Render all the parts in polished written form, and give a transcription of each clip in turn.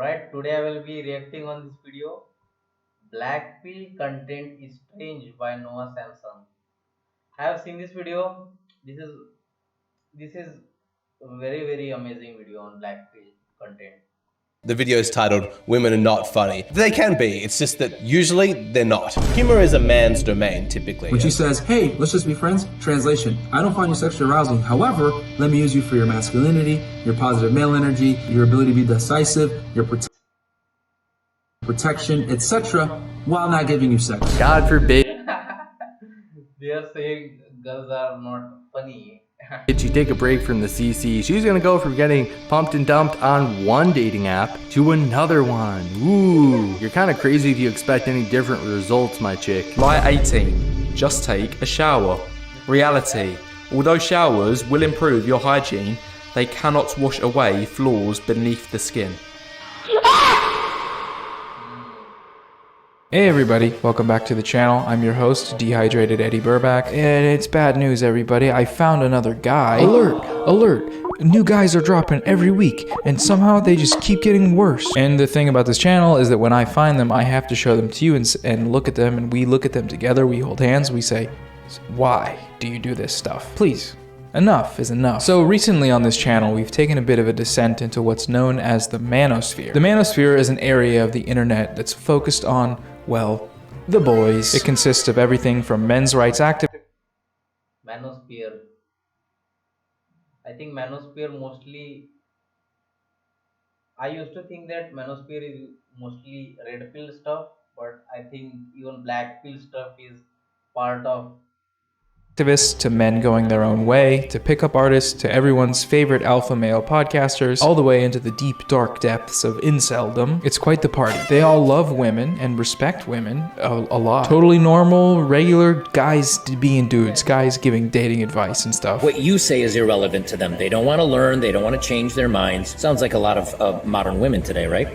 Alright, today I will be reacting on this video. Blackpill content is strange by Noah Samson. I have seen this video. This is a very amazing video on Blackpill content. The video is titled Women Are Not Funny. They can be, it's just that usually they're not. Humor is a man's domain, typically. When she says, hey, let's just be friends, translation, I don't find you sexually arousing. However, let me use you for your masculinity, your positive male energy, your ability to be decisive, your protection, etc., while not giving you sex. God forbid They are saying girls are not funny. you take a break from the CC. She's gonna go from getting pumped and dumped on one dating app to another one. Ooh, you're kind of crazy if you expect any different results, my chick. Lie 18. Just take a shower. Reality. Although showers will improve your hygiene, they cannot wash away flaws beneath the skin. Hey everybody, welcome back to the channel. I'm your host, Dehydrated Eddie Burback, and it's bad news everybody. I found another guy. Alert! Alert! New guys are dropping every week, and somehow they just keep getting worse. And the thing about this channel is that when I find them, I have to show them to you and look at them, and we look at them together, we hold hands, we say, why do you do this stuff? Please. Enough is enough. So recently on this channel, we've taken a bit of a descent into what's known as the manosphere. The manosphere is an area of the internet that's focused on, well, the boys. It consists of everything from men's rights activists. Manosphere. I think Manosphere mostly. I used to think that Manosphere is mostly red pill stuff, but I think even black pill stuff is part of. To men going their own way, to pickup artists, to everyone's favorite alpha male podcasters, all the way into the deep dark depths of inceldom. It's quite the party. They all love women and respect women a lot. Totally normal, regular guys being dudes, guys giving dating advice and stuff. What you say is irrelevant to them. They don't want to learn, they don't want to change their minds. Sounds like a lot of modern women today, right?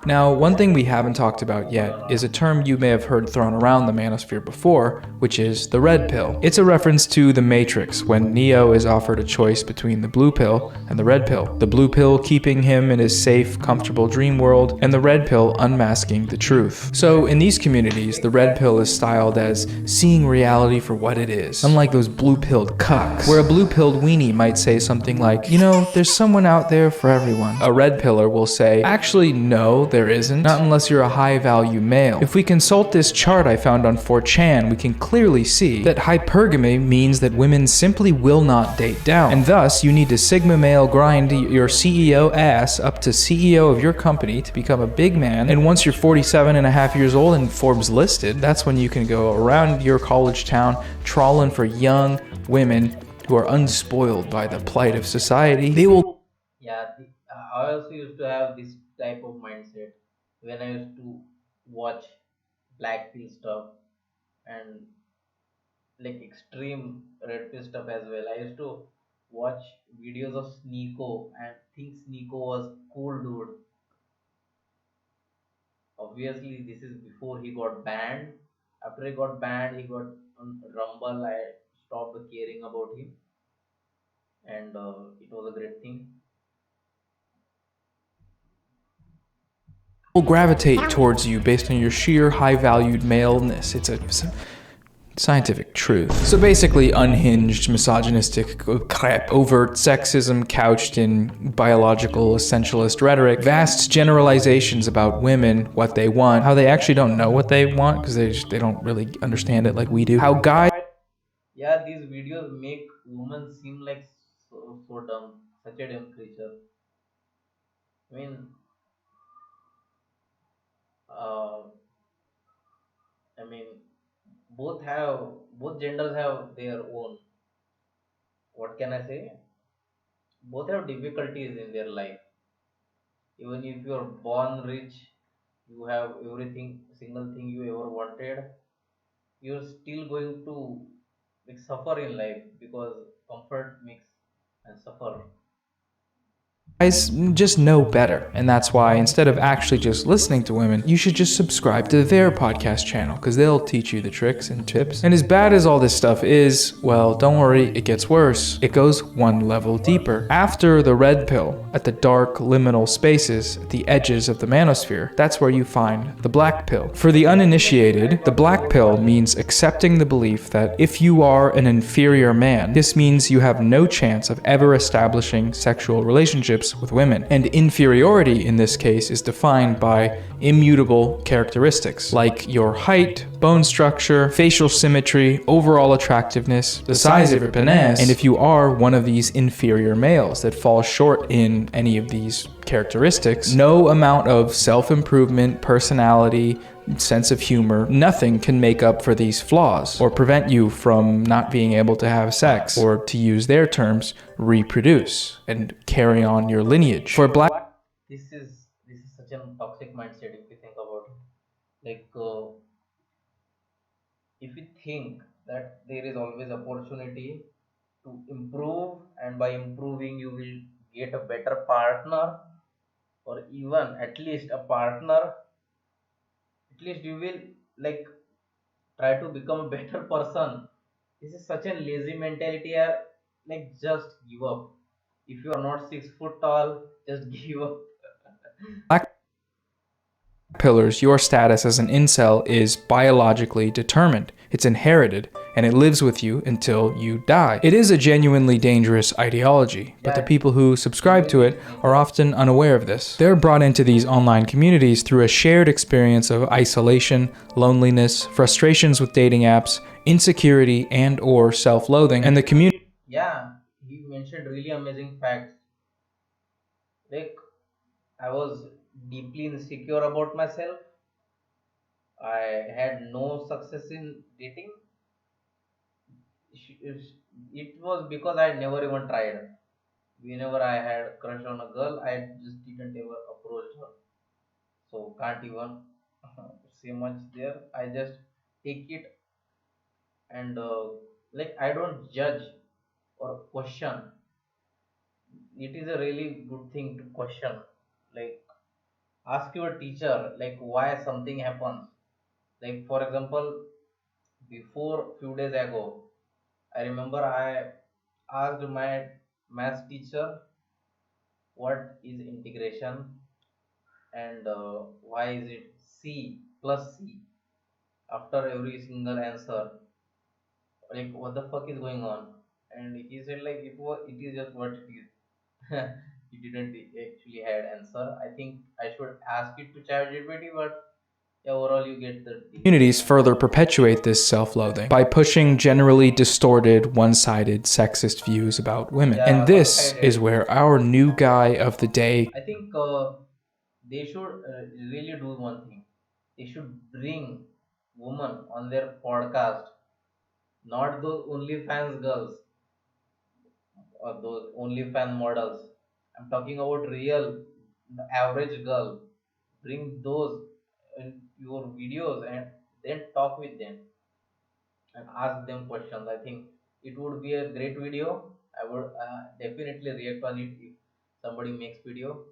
Now, one thing we haven't talked about yet is a term you may have heard thrown around the manosphere before, which is the red pill. It's a reference to the Matrix, when Neo is offered a choice between the blue pill and the red pill. The blue pill keeping him in his safe, comfortable dream world, and the red pill unmasking the truth. So in these communities, the red pill is styled as seeing reality for what it is, unlike those blue-pilled cucks, where a blue-pilled weenie might say something like, you know, there's someone out there for everyone. A red pillar will say, actually no, there isn't, not unless you're a high-value male. If we consult this chart I found on 4chan, we can clearly see that hypergamy means that women simply will not date down, and thus you need to sigma male grind your CEO ass up to CEO of your company to become a big man, and once you're 47 and a half years old and Forbes listed, that's when you can go around your college town trawling for young women who are unspoiled by the plight of society. They will I also used to have this type of mindset when I used to watch black pill stuff and like extreme red pill stuff as well. I used to watch videos of Sneeko and think Sneeko was cool dude. Obviously, this is before he got banned. After he got banned, he got on Rumble. I stopped caring about him, and it was a great thing. gravitate towards you based on your sheer high-valued maleness. It's a scientific truth. So basically unhinged, misogynistic crap, overt sexism couched in biological essentialist rhetoric, vast generalizations about women, what they want, how they actually don't know what they want because they don't really understand it like we do. How guys... Yeah, these videos make women seem like so dumb, such a dumb creature. I mean, uh, I mean, both genders have their own. What can I say? Both have difficulties in their life. Even if you are born rich, you have everything, single thing you ever wanted, you're still going to like suffer in life because comfort makes and suffer. Guys just know better, and that's why instead of actually just listening to women, you should just subscribe to their podcast channel, because they'll teach you the tricks and tips. And as bad as all this stuff is, well, don't worry, it gets worse. It goes one level deeper. After the red pill, at the dark liminal spaces at the edges of the manosphere, that's where you find the black pill. For the uninitiated, the black pill means accepting the belief that if you are an inferior man, this means you have no chance of ever establishing sexual relationships with women. And inferiority in this case is defined by immutable characteristics like your height, bone structure, facial symmetry, overall attractiveness, the size of your penis, and if you are one of these inferior males that fall short in any of these characteristics, no amount of self-improvement, personality, sense of humor, nothing can make up for these flaws or prevent you from not being able to have sex or, to use their terms, reproduce and carry on your lineage. For black But this is such a toxic mindset if you think about it. Like if you think that there is always opportunity to improve, and by improving you will get a better partner, or even at least a partner, at least you will like try to become a better person. This is such a lazy mentality. Like just give up. If you are not 6 foot tall, just give up. pillars, your status as an incel is biologically determined. It's inherited, and it lives with you until you die. It is a genuinely dangerous ideology, but the people who subscribe to it are often unaware of this. They're brought into these online communities through a shared experience of isolation, loneliness, frustrations with dating apps, insecurity, and/or self-loathing, and the community Yeah, he mentioned really amazing facts. Like I was deeply insecure about myself. I had no success in dating. It was because I never even tried. Whenever I had crush on a girl, I just didn't ever approach her. So can't even say much there. I just take it, and like I don't judge or question. It is a really good thing to question. Like ask your teacher like why something happens. Like for example, before few days ago, I remember I asked my math teacher what is integration, and why is it c plus c after every single answer. Like what the fuck is going on? And he said like it is just what it is. He didn't actually had answer. I think I should ask it to ChatGPT, but yeah, overall you get the deal. communities further perpetuate this self-loathing by pushing generally distorted, one-sided, sexist views about women. Yeah, And this is one-sided. where our new guy of the day I think they should really do one thing. They should bring women on their podcast, not those OnlyFans girls or those OnlyFans models. I'm talking about real average girl. Bring those in your videos and then talk with them and ask them questions. I think it would be a great video. I would definitely react on it if somebody makes video,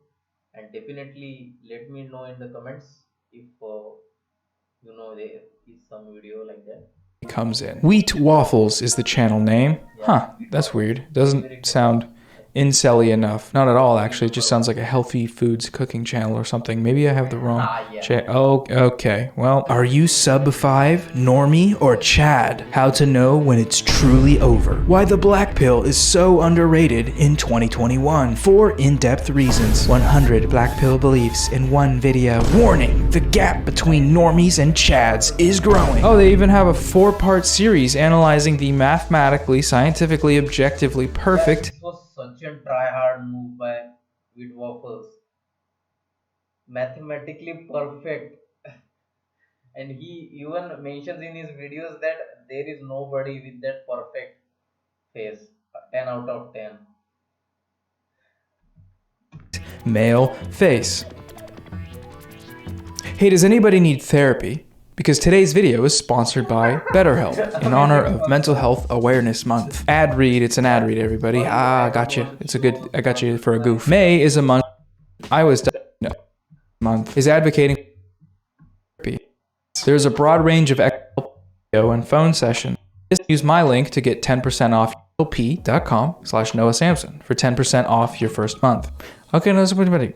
and definitely let me know in the comments if there is some video like that. comes in. Wheat Waffles is the channel name. Yeah, Huh, that's weird. Doesn't sound incel-y enough. Not at all, actually. It just sounds like a healthy foods cooking channel or something. Maybe I have the wrong yeah. Oh, okay. Well, are you sub 5, normie, or Chad? How to know when it's truly over. Why the black pill is so underrated in 2021. 4 in-depth reasons. 100 black pill beliefs in one video. Warning, the gap between normies and Chads is growing. Oh, they even have a 4-part series analyzing the mathematically, scientifically, objectively perfect This was such a try hard move by Wheat Waffles. Mathematically perfect. And he even mentions in his videos that there is nobody with that perfect face. 10 out of 10. male face. Hey, does anybody need therapy? Because today's video is sponsored by BetterHelp in honor of Mental Health Awareness Month. Ad read, it's an ad read, everybody. Ah, I got you. I got you for a goof. May is a month I was month is advocating therapy. There's a broad range of video and phone sessions. Just use my link to get 10% off p.com/Noah Samson for 10% off your first month. Okay, now let's get better.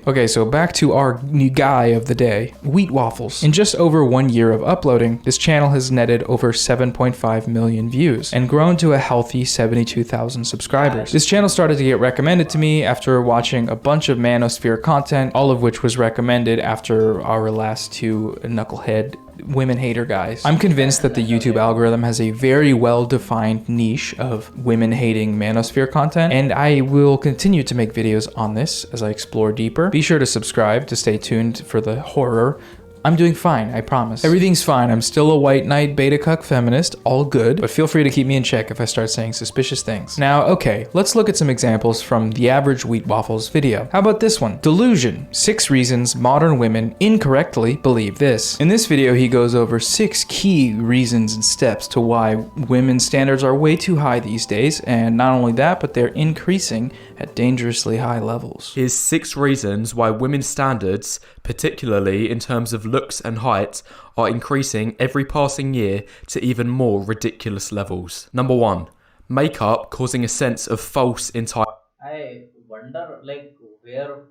Okay, so back to our new guy of the day, wheat waffles. In just over 1 year of uploading, this channel has netted over 7.5 million views and grown to a healthy 72,000 subscribers. This channel started to get recommended to me after watching a bunch of Manosphere content, all of which was recommended after our last two knucklehead women hater guys. I'm convinced that the YouTube algorithm has a very well-defined niche of women hating Manosphere content, and I will continue to make videos on this as I explore deeper. Be sure to subscribe to stay tuned for the horror. I'm doing fine, I promise. Everything's fine. I'm still a white knight beta cuck feminist, all good, but feel free to keep me in check if I start saying suspicious things. Now, okay, let's look at some examples from the average wheat waffles video. How about this one? Delusion, 6 reasons modern women incorrectly believe this. In this video, he goes over 6 key reasons and steps to why women's standards are way too high these days, and not only that, but they're increasing at dangerously high levels. Here's 6 reasons why women's standards, particularly in terms of looks and height, are increasing every passing year to even more ridiculous levels. Number 1. Makeup causing a sense of false entitlement. I wonder like where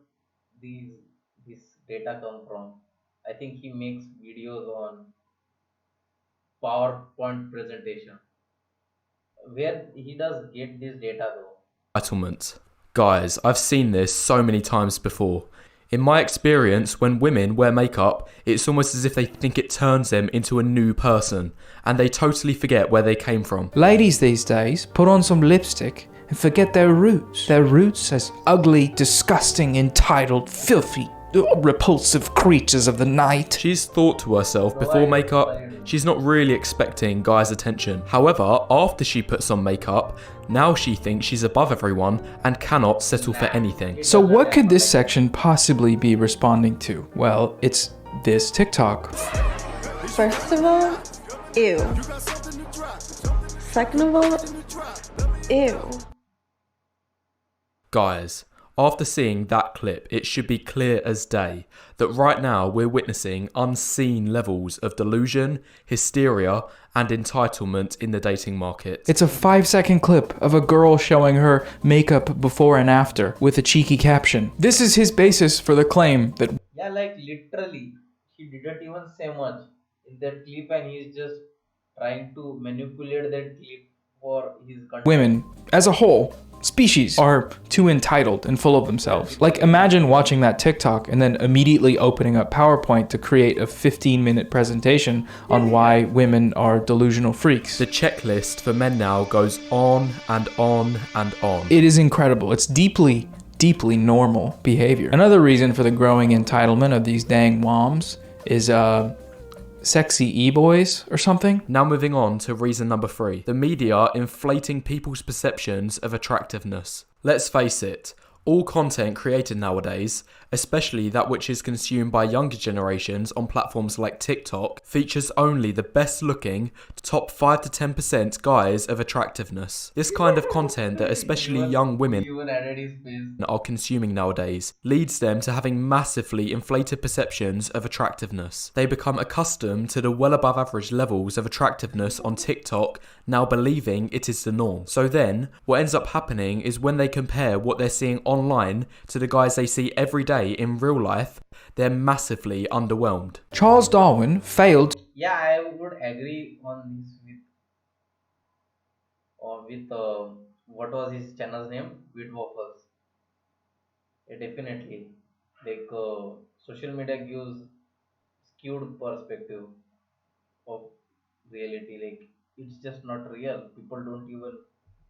these this data come from. I think he makes videos on PowerPoint presentation. Where he does get this data though? Entitlement. Guys, I've seen this so many times before. In my experience, when women wear makeup, it's almost as if they think it turns them into a new person, and they totally forget where they came from. Ladies these days put on some lipstick and forget their roots. Their roots as ugly, disgusting, entitled, filthy, repulsive creatures of the night. She's thought to herself before makeup, she's not really expecting guys' attention. However, after she puts on makeup, now she thinks she's above everyone and cannot settle for anything. So what could this section possibly be responding to? Well, it's this TikTok. First of all, ew. Second of all, ew. Guys, after seeing that clip, it should be clear as day that right now we're witnessing unseen levels of delusion, hysteria, and entitlement in the dating market. It's a 5-second clip of a girl showing her makeup before and after with a cheeky caption. This is his basis for the claim that Yeah, like literally, he didn't even say much in that clip, and he's just trying to manipulate that clip for his content. women, as a whole, species, are too entitled and full of themselves. Like, imagine watching that TikTok and then immediately opening up PowerPoint to create a 15-minute presentation on why women are delusional freaks. The checklist for men now goes on and on and on. It is incredible. It's deeply normal behavior. Another reason for the growing entitlement of these dang woms is sexy e-boys or something. Now moving on to reason number 3. The media inflating people's perceptions of attractiveness. Let's face it, all content created nowadays, especially that which is consumed by younger generations on platforms like TikTok, features only the best looking top 5 to 10% guys of attractiveness. This kind of content that especially young women Even added his face. are consuming nowadays leads them to having massively inflated perceptions of attractiveness. They become accustomed to the well above average levels of attractiveness on TikTok, now believing it is the norm. So then, what ends up happening is when they compare what they're seeing online to the guys they see every day in real life, they're massively underwhelmed. Charles Darwin failed Yeah, I would agree on this with what was his channel's name? With Waffles. Yeah, definitely. Like social media gives skewed perspective of reality. Like it's just not real. People don't even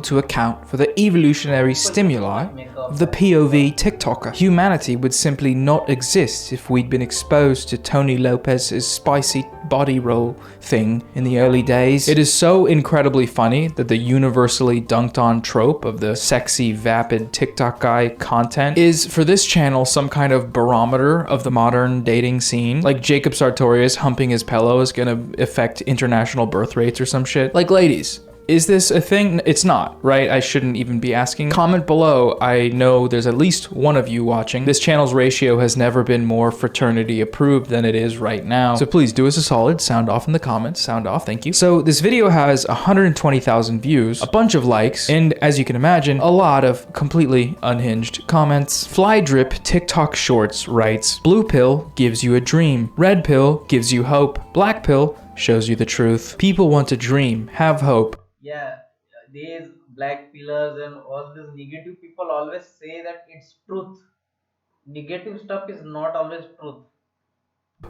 to account for the evolutionary stimuli of the POV TikToker. Humanity would simply not exist if we'd been exposed to Tony Lopez's spicy body roll thing in the early days. It is so incredibly funny that the universally dunked on trope of the sexy, vapid TikTok guy content is, for this channel, some kind of barometer of the modern dating scene. Like Jacob Sartorius humping his pillow is gonna affect international birth rates or some shit. Like, ladies, is this a thing? It's not, right? I shouldn't even be asking. Comment below. I know there's at least one of you watching. This channel's ratio has never been more fraternity approved than it is right now. So please do us a solid, sound off in the comments. Sound off, thank you. So this video has 120,000 views, a bunch of likes, and as you can imagine, a lot of completely unhinged comments. Fly Drip TikTok Shorts writes, "Blue pill gives you a dream. Red pill gives you hope. Black pill shows you the truth. People want to dream, have hope. Yeah, these black pillars and all these negative people always say that it's truth. Negative stuff is not always truth.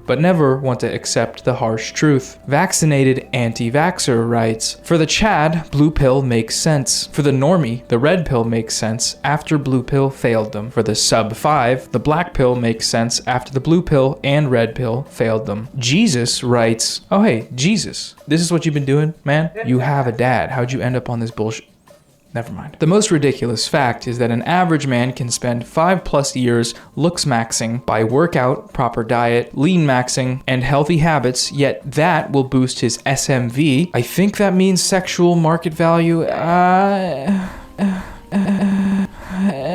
But never want to accept the harsh truth." Vaccinated anti-vaxxer writes, "For the Chad, blue pill makes sense. For the normie, the red pill makes sense after blue pill failed them. For the sub 5, the black pill makes sense after the blue pill and red pill failed them." Jesus writes, "Oh hey, Jesus, this is what you've been doing, man? You have a dad. How'd you end up on this bullshit?" Never mind. The most ridiculous fact is that an average man can spend 5+ years looks maxing by workout, proper diet, lean maxing, and healthy habits, yet that will boost his SMV. I think that means sexual market value.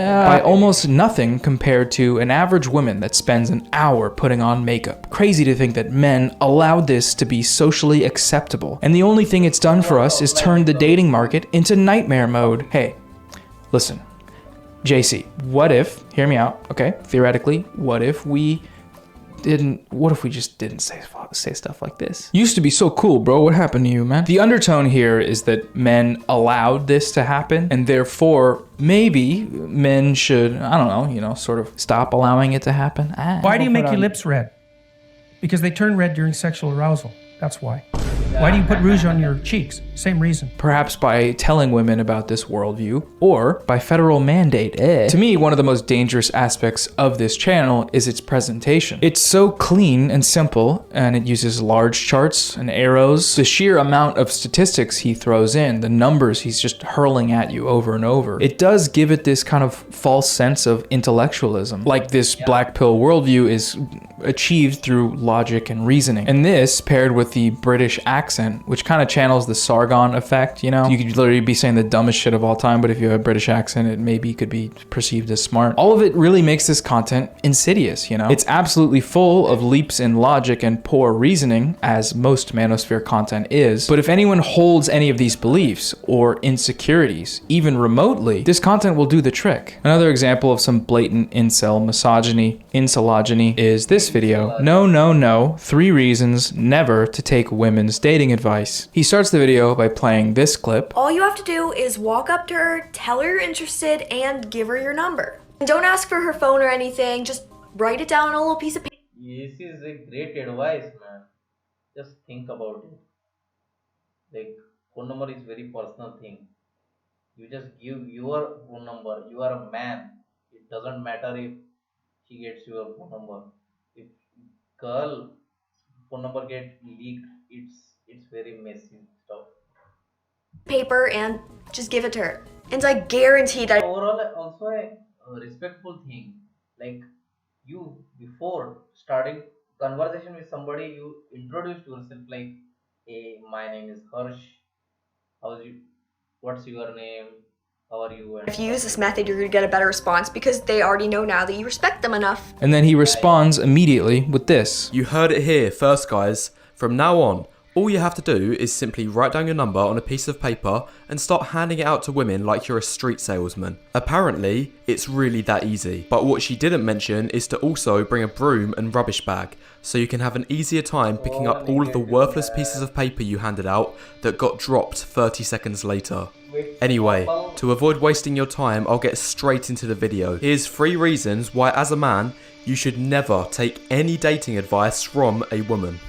By almost nothing compared to an average woman that spends an hour putting on makeup. Crazy to think that men allowed this to be socially acceptable. And the only thing it's done for us is turn the dating market into nightmare mode. Hey, listen, JC, what if, hear me out, okay? Theoretically, what if we just didn't say stuff like this? Used to be so cool, bro. What happened to you, man? The undertone here is that men allowed this to happen, and therefore maybe men should, I don't know, sort of stop allowing it to happen. Why do you make your lips red? Because they turn red during sexual arousal. That's why. Why do you put rouge on your cheeks? Same reason. Perhaps by telling women about this worldview, or by federal mandate. To me, one of the most dangerous aspects of this channel is its presentation. It's so clean and simple, and it uses large charts and arrows. The sheer amount of statistics he throws in, the numbers he's just hurling at you over and over, it does give it this kind of false sense of intellectualism. Like this black pill worldview is achieved through logic and reasoning. And this, paired with the British accent, which kind of channels the Sargon effect, You could literally be saying the dumbest shit of all time, but if you have a British accent, it maybe could be perceived as smart. All of it really makes this content insidious, It's absolutely full of leaps in logic and poor reasoning, as most manosphere content is. But if anyone holds any of these beliefs or insecurities, even remotely, this content will do the trick. Another example of some blatant incel misogyny, incelogyny, is this video. No, 3 reasons never to take women's dating advice. He starts the video by playing this clip. All you have to do is walk up to her, tell her you're interested, and give her your number. And don't ask for her phone or anything, just write it down on a little piece of paper. This is a great advice, man. Just think about it. Like, phone number is very personal thing. You just give your phone number. You are a man. It doesn't matter if she gets your phone number. If girl phone number get leaked, it's very messy stuff. Paper and just give it to her. And I guarantee that Overall, also a respectful thing. Like, you, before starting conversation with somebody, you introduce yourself like, "Hey, my name is Harsh. How's you? What's your name? How are you?" And if you use this method, you're gonna get a better response because they already know now that you respect them enough. And then he responds immediately with this. You heard it here first, guys. From now on, all you have to do is simply write down your number on a piece of paper and start handing it out to women like you're a street salesman. Apparently, it's really that easy. But what she didn't mention is to also bring a broom and rubbish bag, so you can have an easier time picking up all of the worthless pieces of paper you handed out that got dropped 30 seconds later. Anyway, to avoid wasting your time, I'll get straight into the video. Here's 3 reasons why, as a man, you should never take any dating advice from a woman.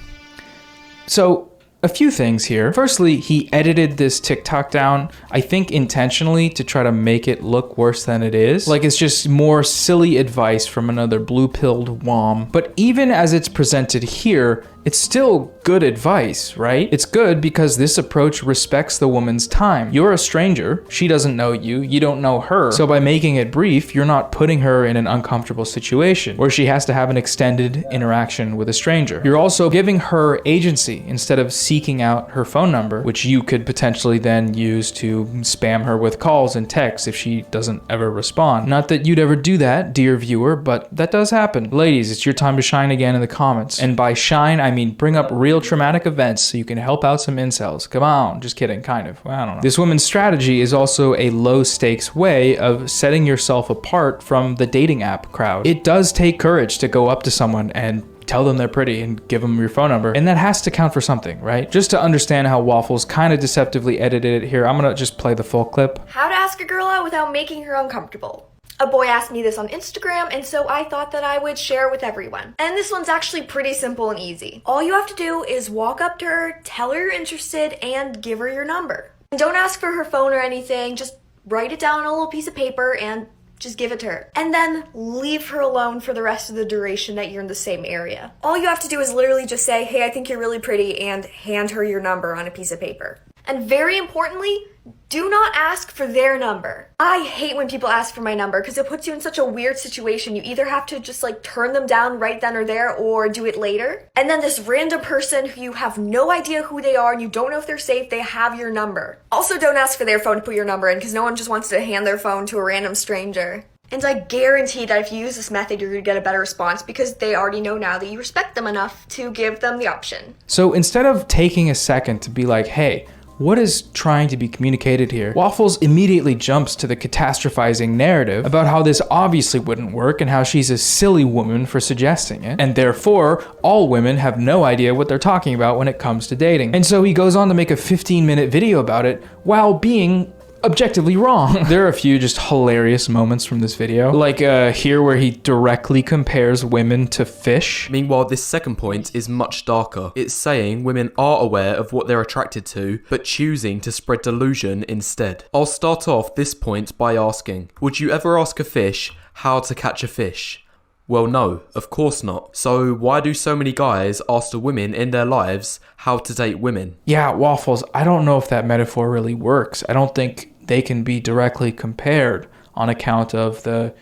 So, A few things here. Firstly, he edited this TikTok down, I think intentionally, to try to make it look worse than it is. Like it's just more silly advice from another blue-pilled wom. But even as it's presented here, it's still good advice, right? It's good because this approach respects the woman's time. You're a stranger, she doesn't know you, you don't know her. So by making it brief, you're not putting her in an uncomfortable situation where she has to have an extended interaction with a stranger. You're also giving her agency instead of seeking out her phone number, which you could potentially then use to spam her with calls and texts if she doesn't ever respond. Not that you'd ever do that, dear viewer, but that does happen. Ladies, it's your time to shine again in the comments. And by shine, I mean bring up real traumatic events so you can help out some incels. Come on, just kidding, kind of. I don't know. This woman's strategy is also a low stakes way of setting yourself apart from the dating app crowd. It does take courage to go up to someone and tell them they're pretty and give them your phone number, and that has to count for something, right? Just to understand how Waffles kind of deceptively edited it here, I'm gonna just play the full clip. How to ask a girl out without making her uncomfortable. A boy asked me this on Instagram, and so I thought that I would share it with everyone. And this one's actually pretty simple and easy. All you have to do is walk up to her, tell her you're interested, and give her your number. And don't ask for her phone or anything, just write it down on a little piece of paper and just give it to her. And then leave her alone for the rest of the duration that you're in the same area. All you have to do is literally just say, hey, I think you're really pretty, and hand her your number on a piece of paper. And very importantly, do not ask for their number. I hate when people ask for my number because it puts you in such a weird situation. You either have to just like turn them down right then or there or do it later. And then this random person who you have no idea who they are and you don't know if they're safe, they have your number. Also, don't ask for their phone to put your number in because no one just wants to hand their phone to a random stranger. And I guarantee that if you use this method, you're going to get a better response because they already know now that you respect them enough to give them the option. So instead of taking a second to be like, hey, what is trying to be communicated here? Waffles immediately jumps to the catastrophizing narrative about how this obviously wouldn't work and how she's a silly woman for suggesting it. And therefore, all women have no idea what they're talking about when it comes to dating. And so he goes on to make a 15-minute video about it while being objectively wrong. There are a few just hilarious moments from this video, like here where he directly compares women to fish. Meanwhile, this second point is much darker. It's saying women are aware of what they're attracted to, but choosing to spread delusion instead. I'll start off this point by asking, would you ever ask a fish how to catch a fish? Well, no, of course not. So why do so many guys ask the women in their lives how to date women? Yeah, Waffles, I don't know if that metaphor really works. I don't think they can be directly compared on account of the,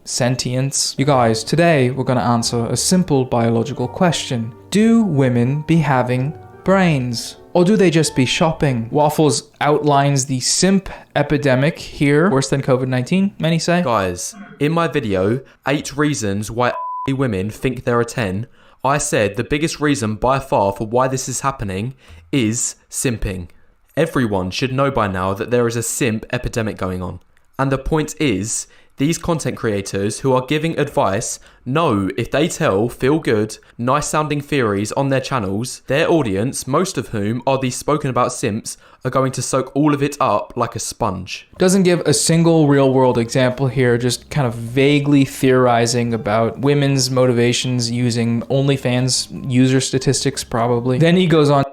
sentience. You guys, today we're going to answer a simple biological question. Do women be having brains? Or do they just be shopping? Waffles outlines the simp epidemic here, worse than COVID-19, many say. Guys, in my video, 8 reasons why women think they're a 10, I said the biggest reason by far for why this is happening is simping. Everyone should know by now that there is a simp epidemic going on. And the point is, these content creators who are giving advice know if they tell feel-good, nice-sounding theories on their channels, their audience, most of whom are these spoken about simps, are going to soak all of it up like a sponge. Doesn't give a single real-world example here, just kind of vaguely theorizing about women's motivations using OnlyFans user statistics probably. Then he goes on.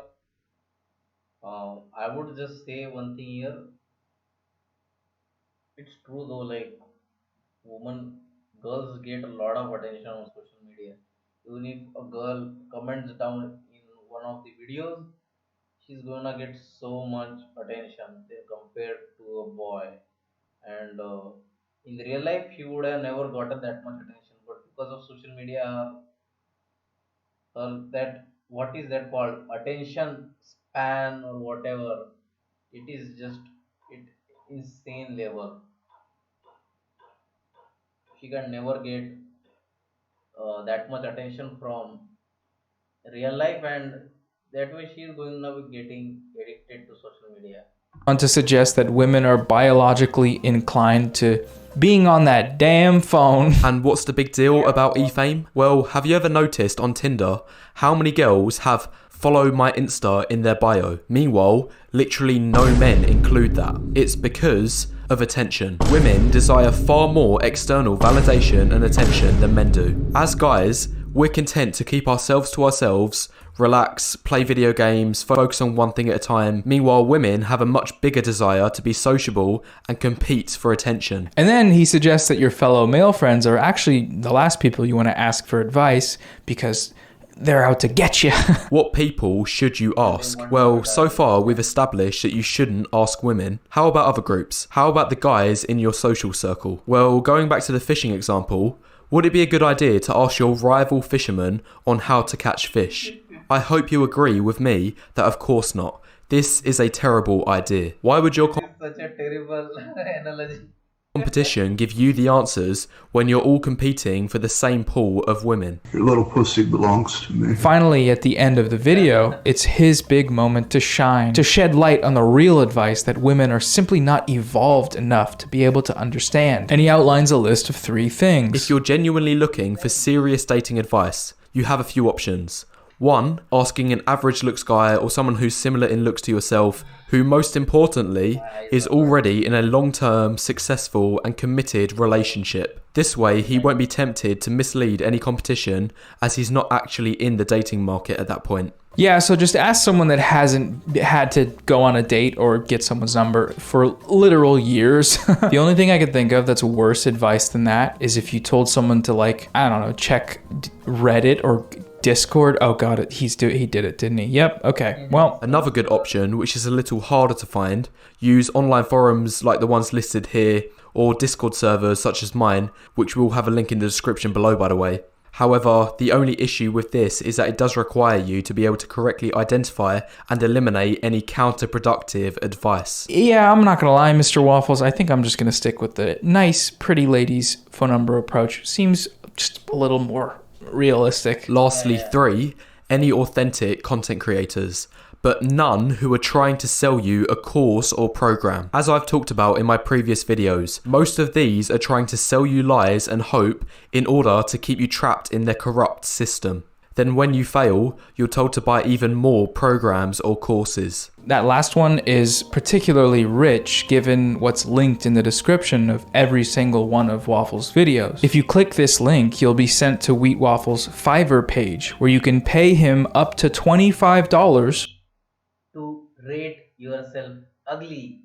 I would just say one thing here. It's true though, like girls get a lot of attention on social media. Even if a girl comments down in one of the videos, she's gonna get so much attention compared to a boy. And in real life, she would have never gotten that much attention, but because of social media, that what is that called attention span or whatever, it is just it insane level. She can never get that much attention from real life, and that way she is going to be getting addicted to social media. On to suggest that women are biologically inclined to being on that damn phone. And what's the big deal about eFame? Well, have you ever noticed on Tinder how many girls have follow my Insta in their bio? Meanwhile, literally no men include that. It's because of attention. Women desire far more external validation and attention than men do. As guys, We're content to keep ourselves to ourselves, relax, play video games, focus on one thing at a time. Meanwhile, women have a much bigger desire to be sociable and compete for attention. And then he suggests that your fellow male friends are actually the last people you want to ask for advice because they're out to get you. What people should you ask? Well, so far we've established that you shouldn't ask women. How about other groups? How about the guys in your social circle? Well, going back to the fishing example, would it be a good idea to ask your rival fisherman on how to catch fish? I hope you agree with me that of course not. This is a terrible idea. Why would your Such a terrible analogy. competition give you the answers when you're all competing for the same pool of women? Your little pussy belongs to me. Finally, at the end of the video, it's his big moment to shine, to shed light on the real advice that women are simply not evolved enough to be able to understand. And he outlines a list of 3 things. If you're genuinely looking for serious dating advice, you have a few options. 1. Asking an average looks guy or someone who's similar in looks to yourself, who most importantly is already in a long-term, successful and committed relationship. This way he won't be tempted to mislead any competition as he's not actually in the dating market at that point. Yeah, so just ask someone that hasn't had to go on a date or get someone's number for literal years. The only thing I could think of that's worse advice than that is if you told someone to, like, I don't know, check Reddit or Discord. Oh god, he did it, didn't he? Yep, okay. Well, another good option, which is a little harder to find, use online forums like the ones listed here, or Discord servers such as mine, which we'll have a link in the description below, by the way. However, the only issue with this is that it does require you to be able to correctly identify and eliminate any counterproductive advice. Yeah, I'm not gonna lie, Mr. Waffles, I think I'm just gonna stick with the nice, pretty ladies phone number approach. Seems just a little more realistic. Lastly, 3, any authentic content creators, but none who are trying to sell you a course or program. As I've talked about in my previous videos, most of these are trying to sell you lies and hope in order to keep you trapped in their corrupt system. Then when you fail, you're told to buy even more programs or courses. That last one is particularly rich given what's linked in the description of every single one of Waffles' videos. If you click this link, you'll be sent to Wheat Waffles' Fiverr page where you can pay him up to $25 To rate yourself ugly.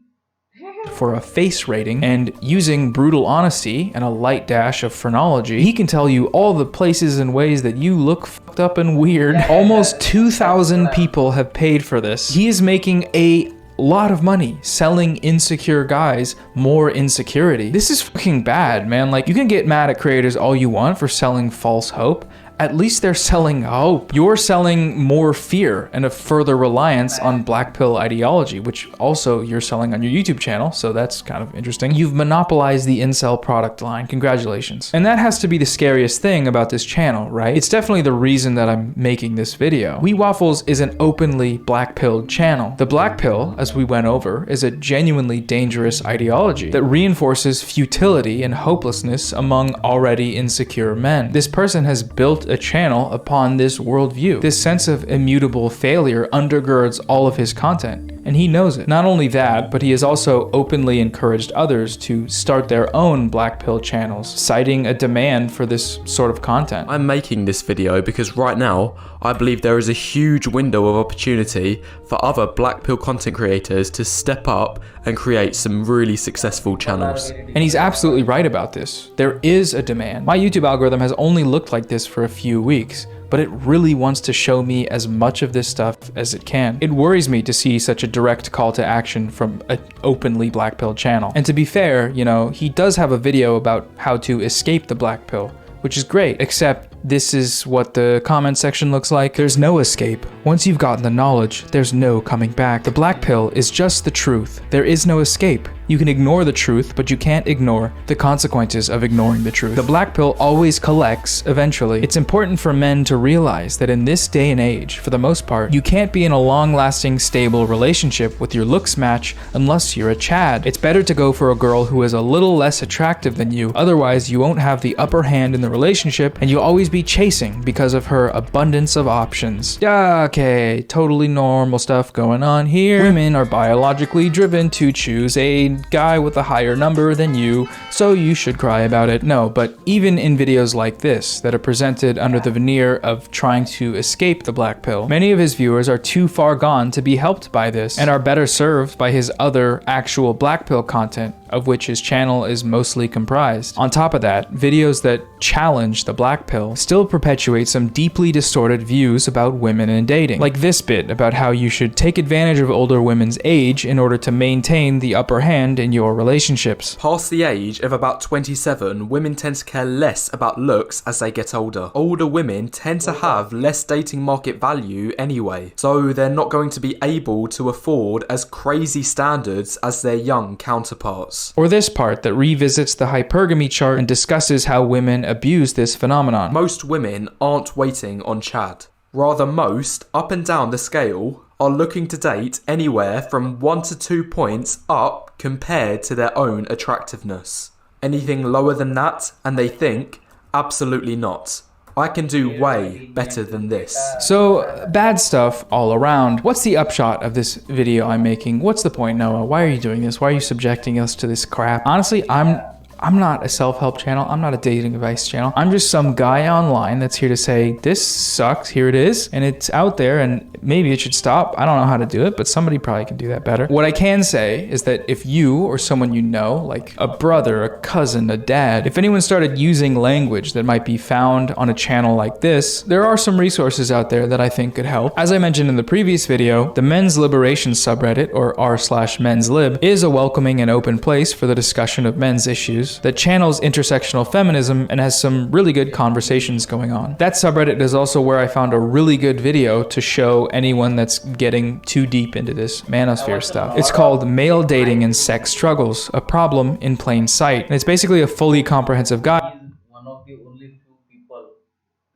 for a face rating, and using brutal honesty and a light dash of phrenology, he can tell you all the places and ways that you look fucked up and weird. Almost 2,000 people have paid for this. He is making a lot of money selling insecure guys more insecurity. This is fucking bad, man. Like, you can get mad at creators all you want for selling false hope. At least they're selling hope. You're selling more fear and a further reliance on Blackpill ideology, which also you're selling on your YouTube channel, so that's kind of interesting. You've monopolized the incel product line. Congratulations. And that has to be the scariest thing about this channel, right? It's definitely the reason that I'm making this video. Wheat Waffles is an openly black-pilled channel. The black pill, as we went over, is a genuinely dangerous ideology that reinforces futility and hopelessness among already insecure men. This person has built a channel upon this worldview. This sense of immutable failure undergirds all of his content, and he knows it. Not only that, but he has also openly encouraged others to start their own black pill channels, citing a demand for this sort of content. I'm making this video because right now, I believe there is a huge window of opportunity for other black pill content creators to step up and create some really successful channels. And he's absolutely right about this. There is a demand. My YouTube algorithm has only looked like this for a few weeks, but it really wants to show me as much of this stuff as it can. It worries me to see such a direct call to action from an openly black pill channel. And to be fair, you know, he does have a video about how to escape the black pill, which is great, except this is what the comment section looks like. There's no escape. Once you've gotten the knowledge, there's no coming back. The black pill is just the truth. There is no escape. You can ignore the truth, but you can't ignore the consequences of ignoring the truth. The black pill always collects eventually. It's important for men to realize that in this day and age, for the most part, you can't be in a long-lasting, stable relationship with your looks match unless you're a Chad. It's better to go for a girl who is a little less attractive than you. Otherwise, you won't have the upper hand in the relationship, and you'll always be be chasing because of her abundance of options. Yeah, okay, totally normal stuff going on here. Women are biologically driven to choose a guy with a higher number than you, so you should cry about it. No, but even in videos like this that are presented under the veneer of trying to escape the black pill, many of his viewers are too far gone to be helped by this and are better served by his other actual black pill content, of which his channel is mostly comprised. On top of that, videos that challenge the black pill still perpetuate some deeply distorted views about women and dating. Like this bit about how you should take advantage of older women's age in order to maintain the upper hand in your relationships. Past the age of about 27, women tend to care less about looks as they get older. Older women tend to have less dating market value anyway, so they're not going to be able to afford as crazy standards as their young counterparts. Or this part that revisits the hypergamy chart and discusses how women abuse this phenomenon. Most women aren't waiting on Chad. Rather, most, up and down the scale, are looking to date anywhere from 1 to 2 points up compared to their own attractiveness. Anything lower than that, and they think, absolutely not. I can do way better than this. So, bad stuff all around. What's the upshot of this video I'm making? What's the point, Noah? Why are you doing this? Why are you subjecting us to this crap? Honestly, I'm not a self-help channel. I'm not a dating advice channel. I'm just some guy online that's here to say, this sucks, here it is, and it's out there, and maybe it should stop. I don't know how to do it, but somebody probably can do that better. What I can say is that if you or someone you know, like a brother, a cousin, a dad, if anyone started using language that might be found on a channel like this, there are some resources out there that I think could help. As I mentioned in the previous video, the men's liberation subreddit, or r/menslib, is a welcoming and open place for the discussion of men's issues that channels intersectional feminism and has some really good conversations going on. That subreddit is also where I found a really good video to show anyone that's getting too deep into this manosphere stuff. It's called Male Dating and Sex Struggles, a Problem in Plain Sight. And it's basically a fully comprehensive guide. He's one of the only few people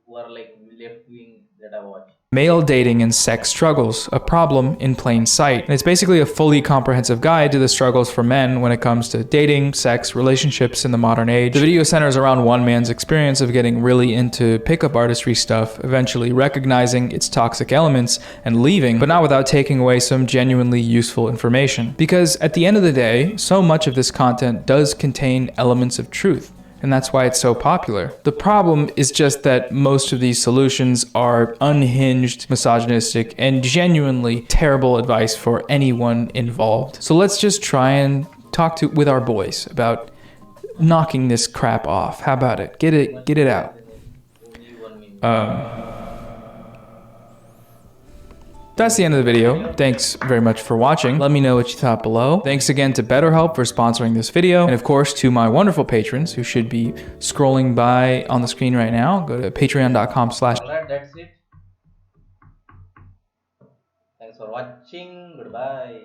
who are like left wing that I watch. Male Dating and Sex Struggles, a Problem in Plain Sight. And it's basically a fully comprehensive guide to the struggles for men when it comes to dating, sex, relationships in the modern age. The video centers around one man's experience of getting really into pickup artistry stuff, eventually recognizing its toxic elements and leaving, but not without taking away some genuinely useful information. Because at the end of the day, so much of this content does contain elements of truth, and that's why it's so popular. The problem is just that most of these solutions are unhinged, misogynistic, and genuinely terrible advice for anyone involved. So let's just try and talk with our boys about knocking this crap off. How about it? Get it out. That's the end of the video. Thanks very much for watching. Let me know what you thought below. Thanks again to BetterHelp for sponsoring this video. And of course, to my wonderful patrons who should be scrolling by on the screen right now. Go to patreon.com/. Alright, that's it. Thanks for watching. Goodbye.